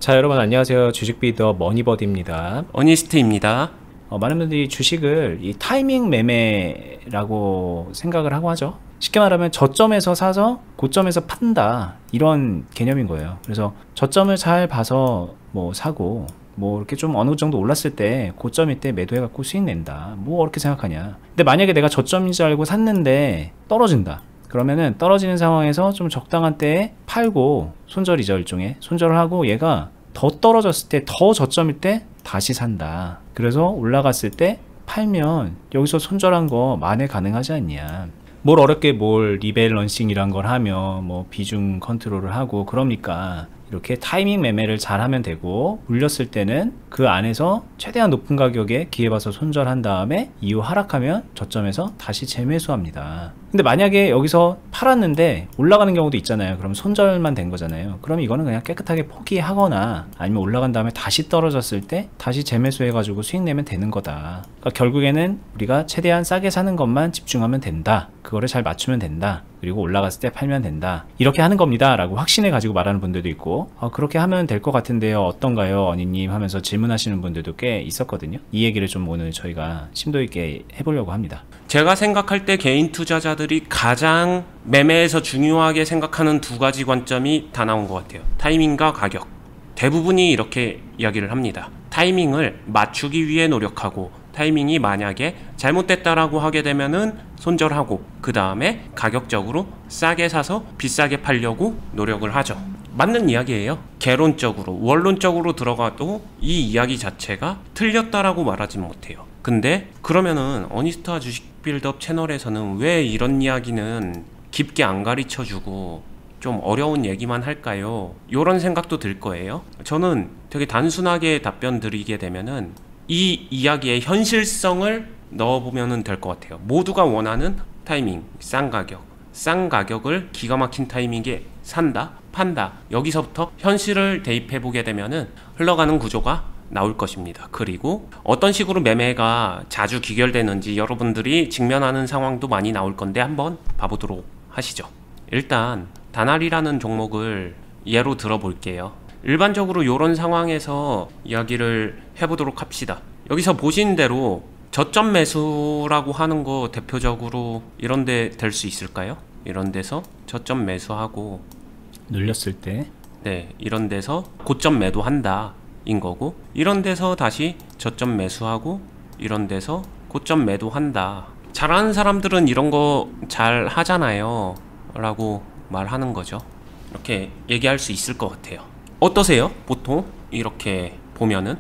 자, 여러분 안녕하세요. 주식비더 머니버디입니다. 어니스트입니다. 많은 분들이 주식을 이 타이밍 매매라고 생각을 하고 하죠. 쉽게 말하면 저점에서 사서 고점에서 판다, 이런 개념인 거예요. 그래서 저점을 잘 봐서 뭐 사고, 뭐 이렇게 좀 어느 정도 올랐을 때 고점일 때 매도해갖고 수익 낸다, 뭐 어렵게 생각하냐. 근데 만약에 내가 저점인 줄 알고 샀는데 떨어진다, 그러면은 떨어지는 상황에서 좀 적당한 때에 팔고, 손절이죠. 일종의 손절을 하고, 얘가 더 떨어졌을 때, 더 저점일 때 다시 산다. 그래서 올라갔을 때 팔면 여기서 손절한 거 만회 가능하지 않냐. 뭘 어렵게 뭘 리밸런싱이란 걸 하며 뭐 비중 컨트롤을 하고 그럽니까? 이렇게 타이밍 매매를 잘 하면 되고, 물렸을 때는 그 안에서 최대한 높은 가격에 기회 봐서 손절한 다음에 이후 하락하면 저점에서 다시 재매수합니다. 근데 만약에 여기서 팔았는데 올라가는 경우도 있잖아요. 그럼 손절만 된 거잖아요. 그럼 이거는 그냥 깨끗하게 포기하거나, 아니면 올라간 다음에 다시 떨어졌을 때 다시 재매수 해가지고 수익 내면 되는 거다. 그러니까 결국에는 우리가 최대한 싸게 사는 것만 집중하면 된다, 그거를 잘 맞추면 된다, 그리고 올라갔을 때 팔면 된다, 이렇게 하는 겁니다 라고 확신해 가지고 말하는 분들도 있고, 그렇게 하면 될 것 같은데요, 어떤가요 어니님 하면서 질문하시는 분들도 꽤 있었거든요. 이 얘기를 좀 오늘 저희가 심도 있게 해보려고 합니다. 제가 생각할 때 개인 투자자들이 가장 매매에서 중요하게 생각하는 두 가지 관점이 다 나온 것 같아요. 타이밍과 가격. 대부분이 이렇게 이야기를 합니다. 타이밍을 맞추기 위해 노력하고, 타이밍이 만약에 잘못됐다라고 하게 되면은 손절하고, 그 다음에 가격적으로 싸게 사서 비싸게 팔려고 노력을 하죠. 맞는 이야기예요. 개론적으로, 원론적으로 들어가도 이 이야기 자체가 틀렸다라고 말하진 못해요. 근데 그러면은 어니스트와 주식 빌드업 채널에서는 왜 이런 이야기는 깊게 안 가르쳐주고 좀 어려운 얘기만 할까요? 이런 생각도 들 거예요. 저는 되게 단순하게 답변 드리게 되면은 이 이야기의 현실성을 넣어보면 될 것 같아요. 모두가 원하는 타이밍, 싼 가격을 기가 막힌 타이밍에 산다, 판다. 여기서부터 현실을 대입해보게 되면은 흘러가는 구조가 나올 것입니다. 그리고 어떤 식으로 매매가 자주 기결되는지 여러분들이 직면하는 상황도 많이 나올 건데 한번 봐보도록 하시죠. 일단 다날이라는 종목을 예로 들어볼게요. 일반적으로 이런 상황에서 이야기를 해보도록 합시다. 여기서 보신 대로 저점 매수라고 하는 거 대표적으로 이런데 될 수 있을까요? 이런 데서 저점 매수하고, 눌렸을 때, 네, 이런 데서 고점 매도한다 인 거고, 이런 데서 다시 저점 매수하고, 이런 데서 고점 매도한다. 잘하는 사람들은 이런 거 잘 하잖아요 라고 말하는 거죠. 이렇게 얘기할 수 있을 것 같아요. 어떠세요? 보통 이렇게 보면은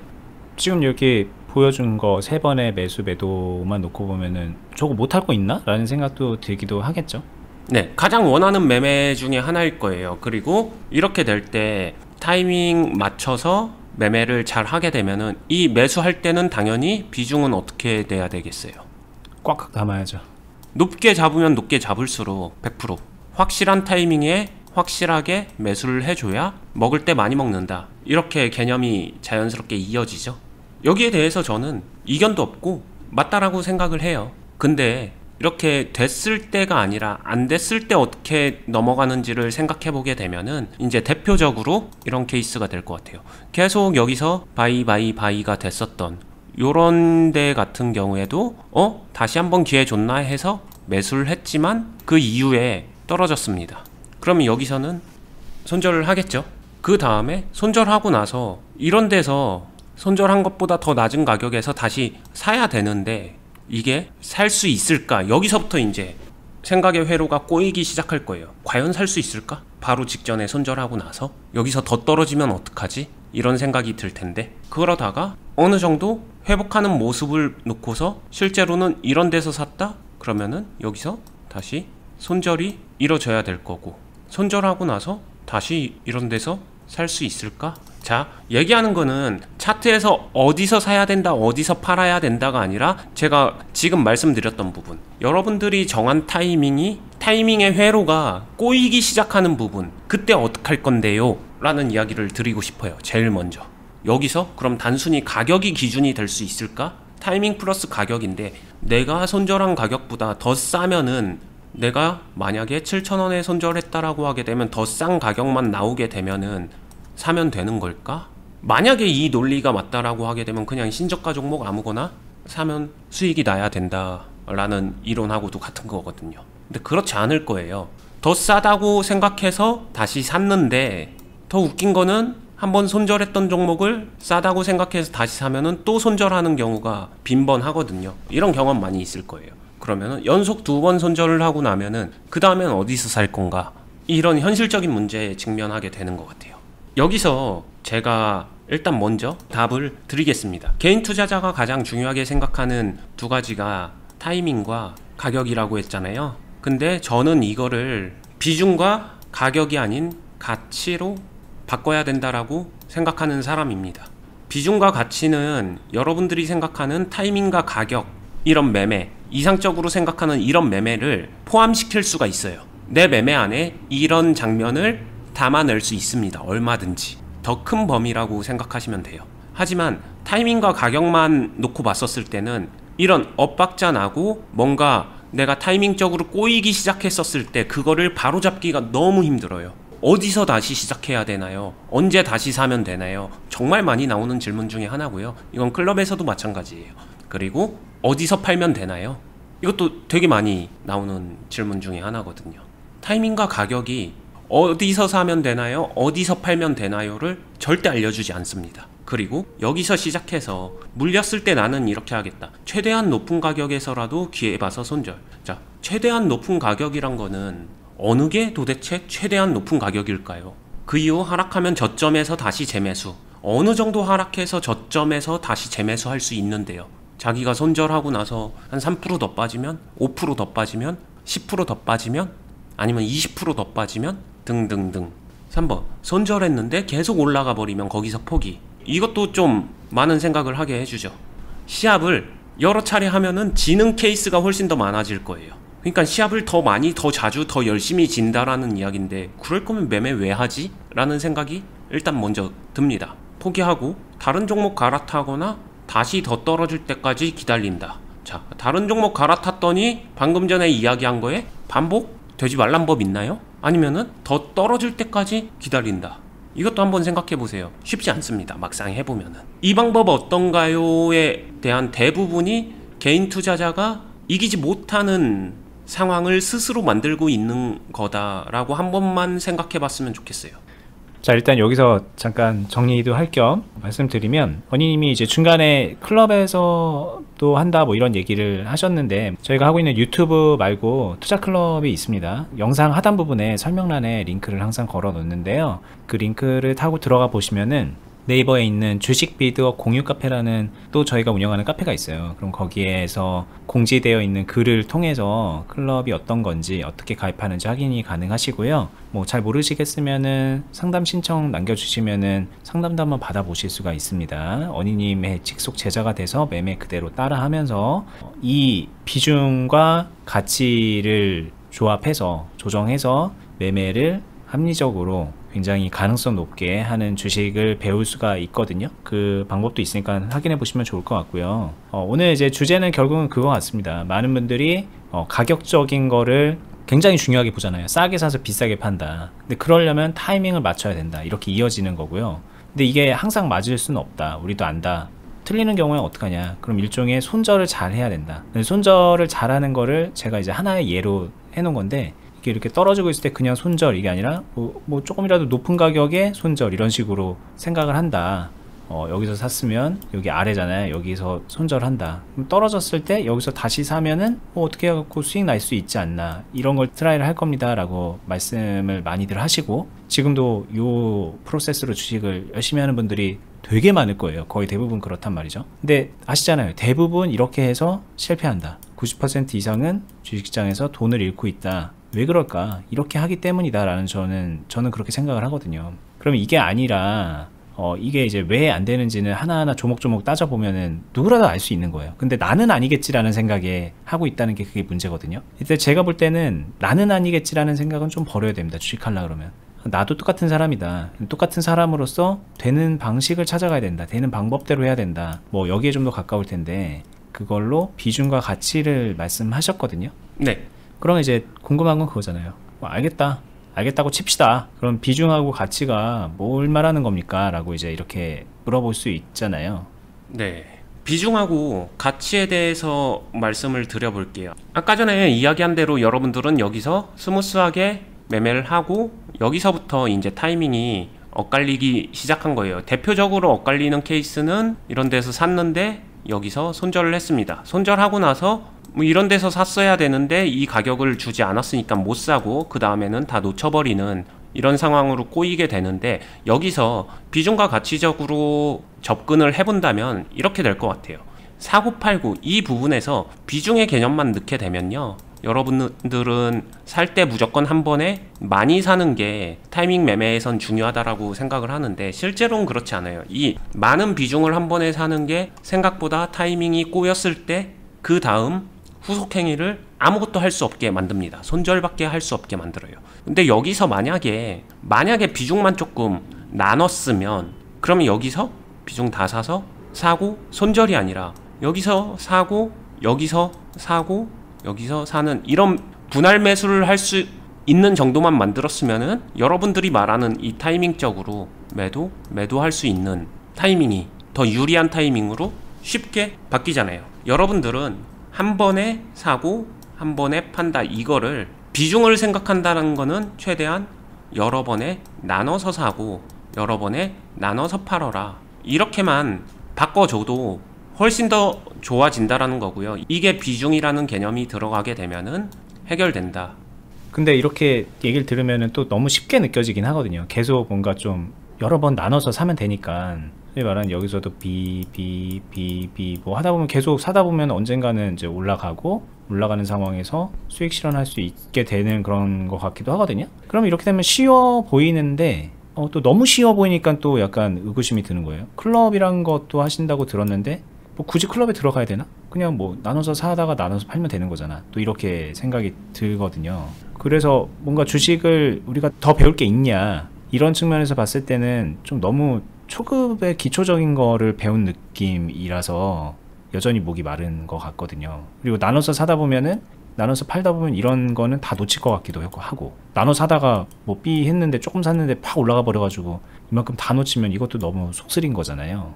지금 이렇게 보여준 거 3번의 매수 매도만 놓고 보면은 저거 못할 거 있나? 라는 생각도 들기도 하겠죠. 네, 가장 원하는 매매 중에 하나일 거예요. 그리고 이렇게 될 때 타이밍 맞춰서 매매를 잘 하게 되면은 이 매수할 때는 당연히 비중은 어떻게 돼야 되겠어요? 꽉꽉 담아야죠. 높게 잡으면 높게 잡을수록 100% 확실한 타이밍에 확실하게 매수를 해줘야 먹을 때 많이 먹는다, 이렇게 개념이 자연스럽게 이어지죠. 여기에 대해서 저는 이견도 없고 맞다라고 생각을 해요. 근데 이렇게 됐을 때가 아니라 안 됐을 때 어떻게 넘어가는지를 생각해 보게 되면은 이제 대표적으로 이런 케이스가 될 것 같아요. 계속 여기서 바이가 됐었던 요런 데 같은 경우에도 다시 한번 기회 줬나 해서 매수를 했지만 그 이후에 떨어졌습니다. 그러면 여기서는 손절을 하겠죠. 그 다음에 손절하고 나서 이런 데서 손절한 것보다 더 낮은 가격에서 다시 사야 되는데 이게 살 수 있을까? 여기서부터 이제 생각의 회로가 꼬이기 시작할 거예요. 과연 살 수 있을까? 바로 직전에 손절하고 나서 여기서 더 떨어지면 어떡하지? 이런 생각이 들 텐데, 그러다가 어느 정도 회복하는 모습을 놓고서 실제로는 이런 데서 샀다? 그러면은 여기서 다시 손절이 이뤄져야 될 거고, 손절하고 나서 다시 이런 데서 살 수 있을까? 자, 얘기하는 거는 차트에서 어디서 사야 된다, 어디서 팔아야 된다가 아니라 제가 지금 말씀드렸던 부분, 여러분들이 정한 타이밍의 회로가 꼬이기 시작하는 부분, 그때 어떡할 건데요? 라는 이야기를 드리고 싶어요. 제일 먼저 여기서 그럼 단순히 가격이 기준이 될 수 있을까? 타이밍 플러스 가격인데 내가 손절한 가격보다 더 싸면은, 내가 만약에 7,000원에 손절했다라고 하게 되면 더 싼 가격만 나오게 되면은 사면 되는 걸까? 만약에 이 논리가 맞다라고 하게 되면 그냥 신저가 종목 아무거나 사면 수익이 나야 된다라는 이론하고도 같은 거거든요. 근데 그렇지 않을 거예요. 더 싸다고 생각해서 다시 샀는데, 더 웃긴 거는 한번 손절했던 종목을 싸다고 생각해서 다시 사면은 또 손절하는 경우가 빈번하거든요. 이런 경험 많이 있을 거예요. 그러면은 연속 2번 손절을 하고 나면은 그 다음엔 어디서 살 건가, 이런 현실적인 문제에 직면하게 되는 것 같아요. 여기서 제가 일단 먼저 답을 드리겠습니다. 개인 투자자가 가장 중요하게 생각하는 두 가지가 타이밍과 가격이라고 했잖아요. 근데 저는 이거를 비중과 가격이 아닌 가치로 바꿔야 된다라고 생각하는 사람입니다. 비중과 가치는 여러분들이 생각하는 타이밍과 가격, 이런 매매, 이상적으로 생각하는 이런 매매를 포함시킬 수가 있어요. 내 매매 안에 이런 장면을 담아낼 수 있습니다. 얼마든지. 더 큰 범위라고 생각하시면 돼요. 하지만 타이밍과 가격만 놓고 봤었을 때는 이런 엇박자 나고 뭔가 내가 타이밍적으로 꼬이기 시작했었을 때 그거를 바로잡기가 너무 힘들어요. 어디서 다시 시작해야 되나요? 언제 다시 사면 되나요? 정말 많이 나오는 질문 중에 하나고요. 이건 클럽에서도 마찬가지예요. 그리고 어디서 팔면 되나요? 이것도 되게 많이 나오는 질문 중에 하나거든요. 타이밍과 가격이 어디서 사면 되나요? 어디서 팔면 되나요?를 절대 알려주지 않습니다. 그리고 여기서 시작해서 물렸을 때 나는 이렇게 하겠다. 최대한 높은 가격에서라도 기회 봐서 손절. 자, 최대한 높은 가격이란 거는 어느 게 도대체 최대한 높은 가격일까요? 그 이후 하락하면 저점에서 다시 재매수. 어느 정도 하락해서 저점에서 다시 재매수할 수 있는데요. 자기가 손절하고 나서 한 3% 더 빠지면, 5% 더 빠지면, 10% 더 빠지면, 아니면 20% 더 빠지면 등등등. 3번, 손절했는데 계속 올라가 버리면 거기서 포기. 이것도 좀 많은 생각을 하게 해주죠. 시합을 여러 차례 하면은 지는 케이스가 훨씬 더 많아질 거예요. 그러니까 시합을 더 많이, 더 자주, 더 열심히 진다라는 이야기인데, 그럴 거면 매매 왜 하지? 라는 생각이 일단 먼저 듭니다. 포기하고 다른 종목 갈아타거나 다시 더 떨어질 때까지 기다린다. 자, 다른 종목 갈아탔더니 방금 전에 이야기한 거에 반복? 되지 말란 법 있나요? 아니면은 더 떨어질 때까지 기다린다. 이것도 한번 생각해 보세요. 쉽지 않습니다. 막상 해보면은. 이 방법 어떤가요에 대한 대부분이 개인 투자자가 이기지 못하는 상황을 스스로 만들고 있는 거다라고 한 번만 생각해 봤으면 좋겠어요. 자, 일단 여기서 잠깐 정리도 할 겸 말씀드리면, 원희님이 이제 중간에 클럽에서도 한다 뭐 이런 얘기를 하셨는데, 저희가 하고 있는 유튜브 말고 투자 클럽이 있습니다. 영상 하단 부분에 설명란에 링크를 항상 걸어 놓는데요. 그 링크를 타고 들어가 보시면은 네이버에 있는 주식 비드업 공유 카페라는 또 저희가 운영하는 카페가 있어요. 그럼 거기에서 공지되어 있는 글을 통해서 클럽이 어떤 건지, 어떻게 가입하는지 확인이 가능하시고요. 뭐 잘 모르시겠으면은 상담 신청 남겨주시면은 상담도 한번 받아보실 수가 있습니다. 원희님의 직속 제자가 돼서 매매 그대로 따라하면서 이 비중과 가치를 조합해서 조정해서 매매를 합리적으로 굉장히 가능성 높게 하는 주식을 배울 수가 있거든요. 그 방법도 있으니까 확인해 보시면 좋을 것 같고요. 오늘 이제 주제는 결국은 그거 같습니다. 많은 분들이 가격적인 거를 굉장히 중요하게 보잖아요. 싸게 사서 비싸게 판다. 근데 그러려면 타이밍을 맞춰야 된다. 이렇게 이어지는 거고요. 근데 이게 항상 맞을 수는 없다. 우리도 안다. 틀리는 경우에 어떡하냐? 그럼 일종의 손절을 잘 해야 된다. 손절을 잘하는 거를 제가 이제 하나의 예로 해놓은 건데, 이렇게 떨어지고 있을 때 그냥 손절, 이게 아니라 뭐 조금이라도 높은 가격에 손절, 이런 식으로 생각을 한다. 여기서 샀으면 여기 아래잖아요. 여기서 손절한다. 그럼 떨어졌을 때 여기서 다시 사면은 어떻게 해갖고 수익 날 수 있지 않나, 이런 걸 트라이를 할 겁니다 라고 말씀을 많이들 하시고, 지금도 요 프로세스로 주식을 열심히 하는 분들이 되게 많을 거예요. 거의 대부분 그렇단 말이죠. 근데 아시잖아요. 대부분 이렇게 해서 실패한다. 90% 이상은 주식시장에서 돈을 잃고 있다. 왜 그럴까? 이렇게 하기 때문이다 라는 저는 그렇게 생각을 하거든요. 그럼 이게 아니라 이게 이제 왜 안 되는지는 하나하나 조목조목 따져보면은 누구라도 알 수 있는 거예요. 근데 나는 아니겠지라는 생각에 하고 있다는 게 그게 문제거든요. 일단 제가 볼 때는 나는 아니겠지라는 생각은 좀 버려야 됩니다. 주식하려고 그러면. 나도 똑같은 사람이다. 똑같은 사람으로서 되는 방식을 찾아가야 된다. 되는 방법대로 해야 된다. 뭐 여기에 좀 더 가까울 텐데, 그걸로 비중과 가치를 말씀하셨거든요. 네. 그럼 이제 궁금한 건 그거잖아요. 알겠다. 알겠다고 칩시다. 그럼 비중하고 가치가 뭘 말하는 겁니까? 라고 이제 이렇게 물어볼 수 있잖아요. 네. 비중하고 가치에 대해서 말씀을 드려볼게요. 아까 전에 이야기한 대로 여러분들은 여기서 스무스하게 매매를 하고 여기서부터 이제 타이밍이 엇갈리기 시작한 거예요. 대표적으로 엇갈리는 케이스는 이런 데서 샀는데 여기서 손절을 했습니다. 손절하고 나서 뭐 이런 데서 샀어야 되는데 이 가격을 주지 않았으니까 못 사고 그 다음에는 다 놓쳐버리는 이런 상황으로 꼬이게 되는데, 여기서 비중과 가치적으로 접근을 해본다면 이렇게 될 것 같아요. 사고 팔고 이 부분에서 비중의 개념만 넣게 되면요, 여러분들은 살 때 무조건 한 번에 많이 사는 게 타이밍 매매에선 중요하다라고 생각을 하는데, 실제로는 그렇지 않아요. 이 많은 비중을 한 번에 사는 게 생각보다 타이밍이 꼬였을 때 그 다음 후속 행위를 아무것도 할 수 없게 만듭니다. 손절밖에 할 수 없게 만들어요. 근데 여기서 만약에 비중만 조금 나눴으면, 그러면 여기서 비중 다 사서 사고 손절이 아니라 여기서 사고 여기서 사고 여기서 사는 이런 분할 매수를 할 수 있는 정도만 만들었으면은 여러분들이 말하는 이 타이밍적으로 매도할 수 있는 타이밍이 더 유리한 타이밍으로 쉽게 바뀌잖아요. 여러분들은 한 번에 사고 한 번에 판다, 이거를 비중을 생각한다는 거는 최대한 여러 번에 나눠서 사고 여러 번에 나눠서 팔아라, 이렇게만 바꿔줘도 훨씬 더 좋아진다라는 거고요. 이게 비중이라는 개념이 들어가게 되면은 해결된다. 근데 이렇게 얘기를 들으면 또 너무 쉽게 느껴지긴 하거든요. 계속 뭔가 좀 여러 번 나눠서 사면 되니까. 말하는 여기서도 B 뭐 하다 보면 계속 사다 보면 언젠가는 이제 올라가는 상황에서 수익 실현할 수 있게 되는 그런 것 같기도 하거든요. 그럼 이렇게 되면 쉬워 보이는데 또 너무 쉬워 보이니까 또 약간 의구심이 드는 거예요. 클럽이란 것도 하신다고 들었는데 뭐 굳이 클럽에 들어가야 되나? 그냥 뭐 나눠서 사다가 나눠서 팔면 되는 거잖아. 또 이렇게 생각이 들거든요. 그래서 뭔가 주식을 우리가 더 배울 게 있냐, 이런 측면에서 봤을 때는 좀 너무 초급의 기초적인 거를 배운 느낌이라서 여전히 목이 마른 것 같거든요. 그리고 나눠서 사다 보면은, 나눠서 팔다 보면 이런 거는 다 놓칠 것 같기도 하고, 나눠 사다가 뭐 B 했는데 조금 샀는데 팍 올라가 버려가지고 이만큼 다 놓치면 이것도 너무 속쓰린 거잖아요.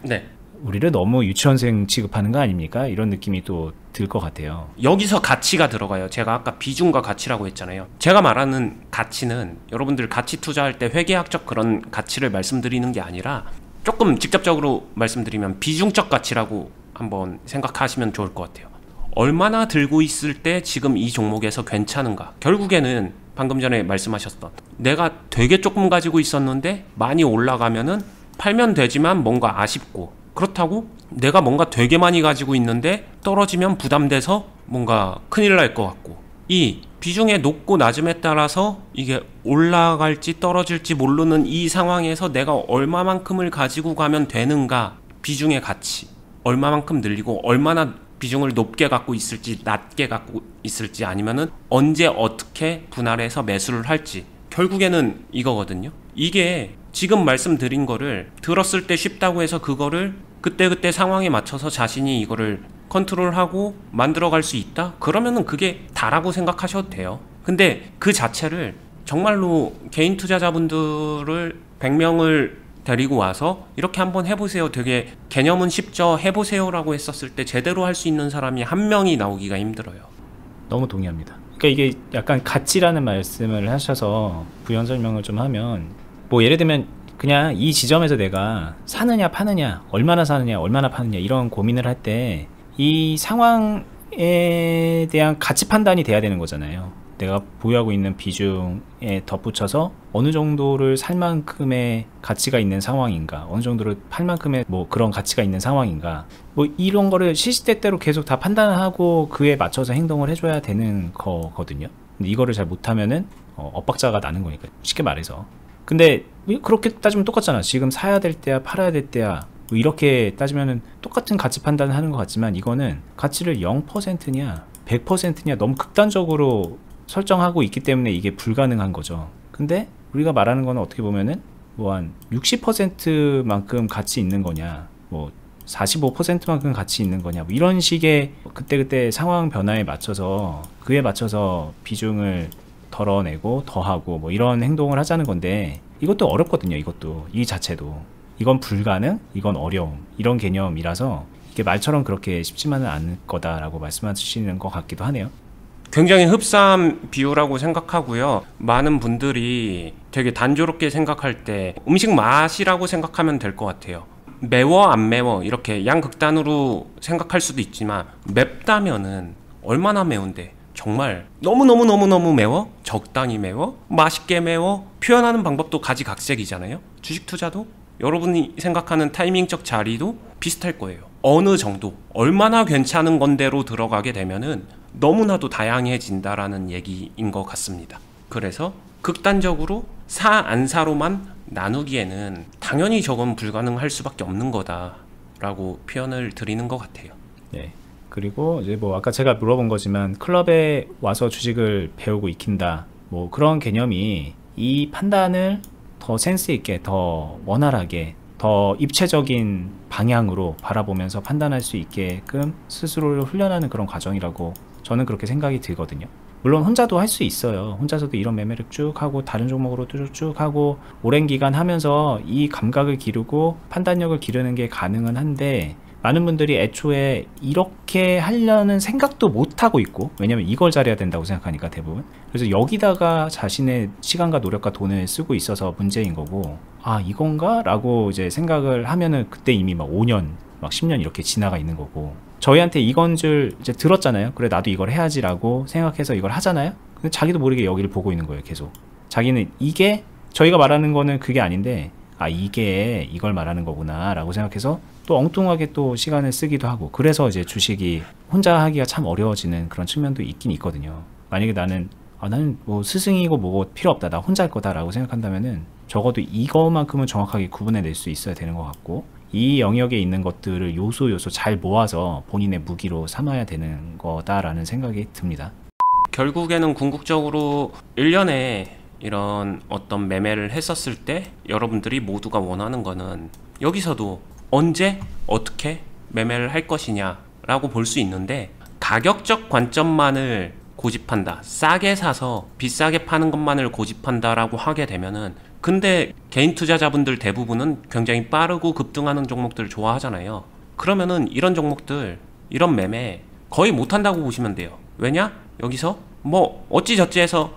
네. 우리를 너무 유치원생 취급하는 거 아닙니까? 이런 느낌이 또 들 것 같아요. 여기서 가치가 들어가요. 제가 아까 비중과 가치라고 했잖아요. 제가 말하는 가치는 여러분들 가치 투자할 때 회계학적 그런 가치를 말씀드리는 게 아니라, 조금 직접적으로 말씀드리면 비중적 가치라고 한번 생각하시면 좋을 것 같아요. 얼마나 들고 있을 때 지금 이 종목에서 괜찮은가. 결국에는 방금 전에 말씀하셨던, 내가 되게 조금 가지고 있었는데 많이 올라가면은 팔면 되지만 뭔가 아쉽고, 그렇다고 내가 뭔가 되게 많이 가지고 있는데 떨어지면 부담돼서 뭔가 큰일 날 것 같고, 이 비중의 높고 낮음에 따라서 이게 올라갈지 떨어질지 모르는 이 상황에서 내가 얼마만큼을 가지고 가면 되는가, 비중의 가치 얼마만큼 늘리고 얼마나 비중을 높게 갖고 있을지 낮게 갖고 있을지, 아니면은 언제 어떻게 분할해서 매수를 할지, 결국에는 이거거든요. 이게 지금 말씀드린 거를 들었을 때 쉽다고 해서 그거를 그때그때 상황에 맞춰서 자신이 이거를 컨트롤하고 만들어갈 수 있다? 그러면은 그게 다라고 생각하셔도 돼요. 근데 그 자체를 정말로 개인 투자자분들을 100명을 데리고 와서 이렇게 한번 해보세요, 되게 개념은 쉽죠, 해보세요 라고 했었을 때 제대로 할 수 있는 사람이 한 명이 나오기가 힘들어요. 너무 동의합니다. 그러니까 이게 약간 가치라는 말씀을 하셔서 부연 설명을 좀 하면, 뭐 예를 들면 그냥 이 지점에서 내가 사느냐 파느냐, 얼마나 사느냐 얼마나 파느냐, 이런 고민을 할 때 이 상황에 대한 가치 판단이 돼야 되는 거잖아요. 내가 보유하고 있는 비중에 덧붙여서 어느 정도를 살 만큼의 가치가 있는 상황인가, 어느 정도를 팔 만큼의 뭐 그런 가치가 있는 상황인가, 뭐 이런 거를 시시때때로 계속 다 판단하고 그에 맞춰서 행동을 해줘야 되는 거거든요. 근데 이거를 잘 못하면은 엇박자가 나는 거니까, 쉽게 말해서. 근데 그렇게 따지면 똑같잖아. 지금 사야 될 때야 팔아야 될 때야, 뭐 이렇게 따지면은 똑같은 가치 판단을 하는 것 같지만, 이거는 가치를 0%냐 100%냐 너무 극단적으로 설정하고 있기 때문에 이게 불가능한 거죠. 근데 우리가 말하는 거는 어떻게 보면은 뭐 한 60%만큼 가치 있는 거냐, 뭐 45%만큼 가치 있는 거냐, 뭐 이런 식의 그때그때 상황 변화에 맞춰서, 그에 맞춰서 비중을 덜어내고 더하고 뭐 이런 행동을 하자는 건데 이것도 어렵거든요. 이것도 이 자체도 이건 불가능, 이건 어려움 이런 개념이라서 이게 말처럼 그렇게 쉽지만은 않을 거다라고 말씀하시는 것 같기도 하네요. 굉장히 흡사한 비유라고 생각하고요. 많은 분들이 되게 단조롭게 생각할 때 음식 맛이라고 생각하면 될 것 같아요. 매워 안 매워 이렇게 양극단으로 생각할 수도 있지만 맵다면은 얼마나 매운데 정말 너무너무너무너무 매워? 적당히 매워? 맛있게 매워? 표현하는 방법도 가지각색이잖아요. 주식 투자도 여러분이 생각하는 타이밍적 자리도 비슷할 거예요. 어느 정도 얼마나 괜찮은 건대로 들어가게 되면은 너무나도 다양해진다라는 얘기인 것 같습니다. 그래서 극단적으로 사 안 사로만 나누기에는 당연히 저건 불가능할 수밖에 없는 거다라고 표현을 드리는 것 같아요. 네. 그리고 이제 뭐 아까 제가 물어본 거지만 클럽에 와서 주식을 배우고 익힌다 뭐 그런 개념이 이 판단을 더 센스 있게 더 원활하게 더 입체적인 방향으로 바라보면서 판단할 수 있게끔 스스로를 훈련하는 그런 과정이라고 저는 그렇게 생각이 들거든요. 물론 혼자도 할 수 있어요. 혼자서도 이런 매매를 쭉 하고 다른 종목으로도 쭉 하고 오랜 기간 하면서 이 감각을 기르고 판단력을 기르는 게 가능은 한데 많은 분들이 애초에 이렇게 하려는 생각도 못 하고 있고 왜냐면 이걸 잘해야 된다고 생각하니까 대부분 그래서 여기다가 자신의 시간과 노력과 돈을 쓰고 있어서 문제인 거고 아 이건가? 라고 이제 생각을 하면은 그때 이미 막 5년 막 10년 이렇게 지나가 있는 거고 저희한테 이건 줄 이제 들었잖아요. 그래 나도 이걸 해야지 라고 생각해서 이걸 하잖아요. 근데 자기도 모르게 여기를 보고 있는 거예요. 계속 자기는 이게 저희가 말하는 거는 그게 아닌데 아 이게 이걸 말하는 거구나 라고 생각해서 또 엉뚱하게 또 시간을 쓰기도 하고 그래서 이제 주식이 혼자 하기가 참 어려워지는 그런 측면도 있긴 있거든요. 만약에 나는 뭐 스승이고 뭐고 필요 없다 나 혼자 할 거다 라고 생각한다면은 적어도 이거만큼은 정확하게 구분해낼 수 있어야 되는 것 같고 이 영역에 있는 것들을 요소 잘 모아서 본인의 무기로 삼아야 되는 거다라는 생각이 듭니다. 결국에는 궁극적으로 1년에 이런 어떤 매매를 했었을 때 여러분들이 모두가 원하는 거는 여기서도 언제 어떻게 매매를 할 것이냐 라고 볼 수 있는데 가격적 관점만을 고집한다 싸게 사서 비싸게 파는 것만을 고집한다 라고 하게 되면은 근데 개인 투자자분들 대부분은 굉장히 빠르고 급등하는 종목들을 좋아하잖아요. 그러면은 이런 종목들 이런 매매 거의 못한다고 보시면 돼요. 왜냐? 여기서 뭐 어찌저찌 해서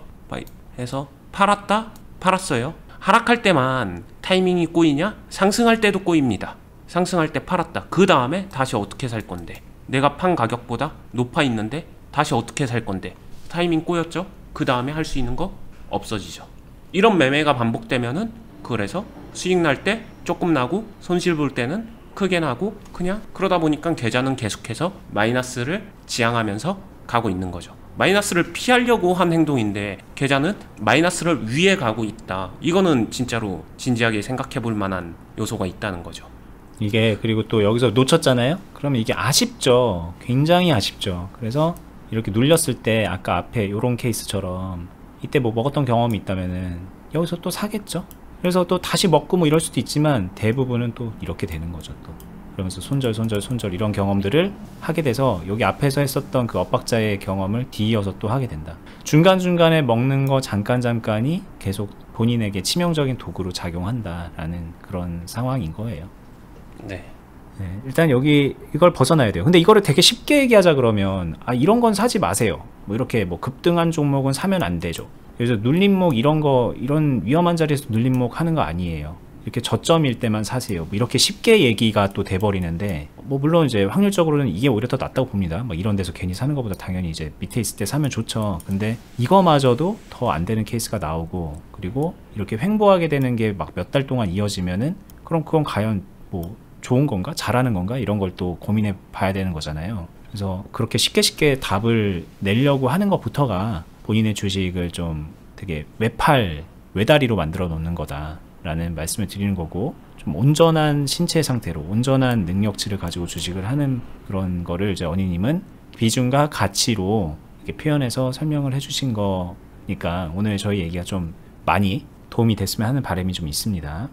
팔았다? 팔았어요. 하락할 때만 타이밍이 꼬이냐? 상승할 때도 꼬입니다. 상승할 때 팔았다. 그 다음에 다시 어떻게 살 건데 내가 판 가격보다 높아 있는데 다시 어떻게 살 건데 타이밍 꼬였죠? 그 다음에 할 수 있는 거 없어지죠. 이런 매매가 반복되면은 그래서 수익 날 때 조금 나고 손실 볼 때는 크게 나고 그냥 그러다 보니까 계좌는 계속해서 마이너스를 지향하면서 가고 있는 거죠. 마이너스를 피하려고 한 행동인데 계좌는 마이너스를 위에 가고 있다. 이거는 진짜로 진지하게 생각해 볼 만한 요소가 있다는 거죠. 이게 그리고 또 여기서 놓쳤잖아요. 그러면 이게 아쉽죠. 굉장히 아쉽죠. 그래서 이렇게 눌렸을 때 아까 앞에 이런 케이스처럼 이때 뭐 먹었던 경험이 있다면은 여기서 또 사겠죠. 그래서 또 다시 먹고 뭐 이럴 수도 있지만 대부분은 또 이렇게 되는 거죠. 또 그러면서 손절 이런 경험들을 하게 돼서 여기 앞에서 했었던 그 엇박자의 경험을 뒤이어서 또 하게 된다. 중간중간에 먹는 거 잠깐이 계속 본인에게 치명적인 도구로 작용한다라는 그런 상황인 거예요. 네. 네, 일단 여기 이걸 벗어나야 돼요. 근데 이거를 되게 쉽게 얘기하자 그러면 아 이런 건 사지 마세요. 뭐 이렇게 뭐 급등한 종목은 사면 안 되죠. 그래서 눌림목 이런 위험한 자리에서 눌림목 하는 거 아니에요. 이렇게 저점일 때만 사세요. 뭐 이렇게 쉽게 얘기가 또 돼버리는데 뭐 물론 이제 확률적으로는 이게 오히려 더 낫다고 봅니다. 뭐 이런 데서 괜히 사는 것보다 당연히 이제 밑에 있을 때 사면 좋죠. 근데 이거마저도 더 안 되는 케이스가 나오고 그리고 이렇게 횡보하게 되는 게 막 몇 달 동안 이어지면은 그럼 그건 과연 뭐 좋은 건가? 잘하는 건가? 이런 걸 또 고민해 봐야 되는 거잖아요. 그래서 그렇게 쉽게 답을 내려고 하는 것부터가 본인의 주식을 좀 되게 외다리로 만들어 놓는 거다라는 말씀을 드리는 거고 좀 온전한 신체 상태로 온전한 능력치를 가지고 주식을 하는 그런 거를 이제 언니님은 비중과 가치로 이렇게 표현해서 설명을 해주신 거니까 오늘 저희 얘기가 좀 많이 도움이 됐으면 하는 바람이 좀 있습니다.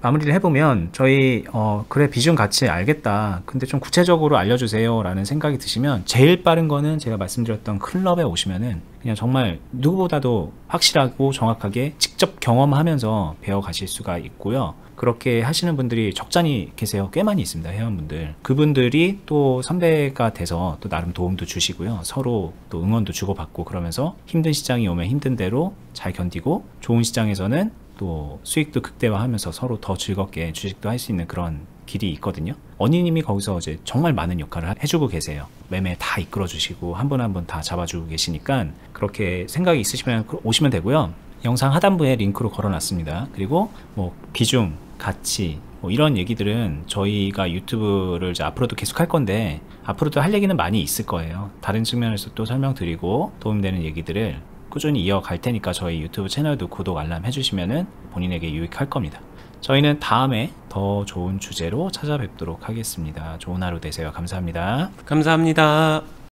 마무리를 해보면 저희 그래 비중 같이 알겠다. 근데 좀 구체적으로 알려주세요 라는 생각이 드시면 제일 빠른 거는 제가 말씀드렸던 클럽에 오시면은 그냥 정말 누구보다도 확실하고 정확하게 직접 경험하면서 배워가실 수가 있고요. 그렇게 하시는 분들이 적잖이 계세요. 꽤 많이 있습니다. 회원분들. 그분들이 또 선배가 돼서 또 나름 도움도 주시고요. 서로 또 응원도 주고받고 그러면서 힘든 시장이 오면 힘든 대로 잘 견디고 좋은 시장에서는 또 수익도 극대화하면서 서로 더 즐겁게 주식도 할 수 있는 그런 길이 있거든요. 언니님이 거기서 이제 정말 많은 역할을 해주고 계세요. 매매 다 이끌어 주시고 한 분 한 분 다 잡아주고 계시니까 그렇게 생각이 있으시면 오시면 되고요. 영상 하단부에 링크로 걸어놨습니다. 그리고 뭐 비중, 가치 뭐 이런 얘기들은 저희가 유튜브를 이제 앞으로도 계속 할 건데 앞으로도 할 얘기는 많이 있을 거예요. 다른 측면에서 또 설명드리고 도움되는 얘기들을 꾸준히 이어갈 테니까 저희 유튜브 채널도 구독, 알람 해주시면은 본인에게 유익할 겁니다. 저희는 다음에 더 좋은 주제로 찾아뵙도록 하겠습니다. 좋은 하루 되세요. 감사합니다. 감사합니다.